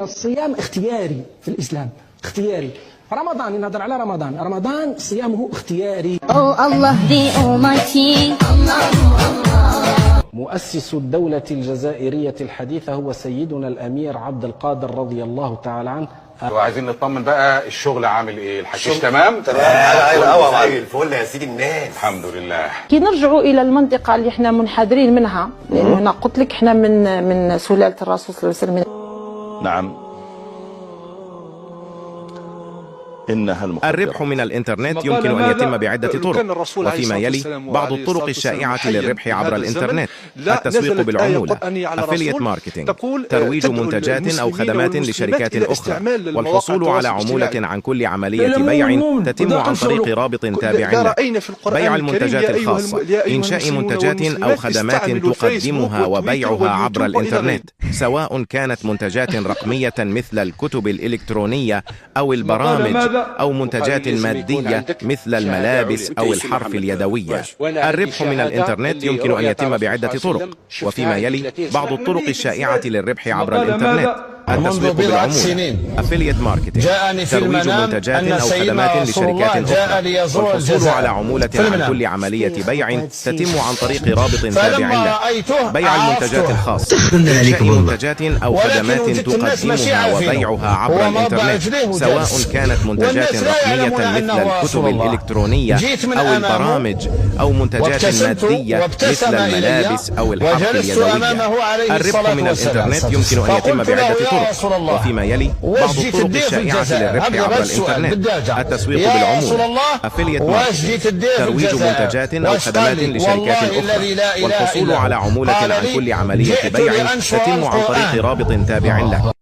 الصيام اختياري في الإسلام، اختياري. رمضان نهضر على رمضان صيامه اختياري. الله the Almighty. مؤسس الدولة الجزائرية الحديثة هو سيدنا الأمير عبد القادر رضي الله تعالى عنه. وعايزين نطمن بقى، الشغل عامل ايه؟ الحشيش تمام؟ ايوه زي الفل يا سيدي الناس. الحمد لله. كي نرجعوا الى المنطقه اللي احنا منحدرين منها، لانه هنا قلت لك احنا من سلاله الرسول صلى الله عليه وسلم. نعم، إنها الربح من الإنترنت يمكن أن يتم بعدة طرق، وفيما يلي بعض الطرق الشائعة للربح عبر الإنترنت: التسويق بالعمولة، أفيليت ماركتينج، ترويج منتجات أو خدمات لشركات أخرى، والحصول على عمولة عن كل عملية بيع تتم عن طريق رابط تابع لك، بيع المنتجات الخاصة، إنشاء منتجات أو خدمات تقدمها وبيعها عبر الإنترنت، سواء كانت منتجات رقمية مثل الكتب الإلكترونية أو البرامج، أو منتجات مادية مثل الملابس أو الحرف اليدوية. الربح من الإنترنت يمكن أن يتم بعدة طرق، وفيما يلي بعض الطرق الشائعة للربح عبر الإنترنت: التسويق بالعمولة، أفيليت ماركتينج، ترويج منتجات أو خدمات لشركات أخرى، والحصول على عمولة عن كل عملية بيع تتم عن طريق رابط تابع لك، بيع المنتجات الخاصة، إنشاء منتجات أو خدمات تقدمها وبيعها عبر الإنترنت، سواء كانت منتجات رقمية مثل الكتب الإلكترونية أو البرامج، أو منتجات مادية مثل الملابس أو الحرف اليدوية. الربح من الإنترنت يمكن أن يتم بعدة طرق، وفيما يلي بعض الطرق الشائعة للربح عبر الإنترنت: التسويق بالعمولة، أفيليت ماركتينج، ترويج منتجات أو خدمات لشركات أخرى، والحصول على عمولة عن كل عملية بيع تتم عن طريق رابط تابع لك.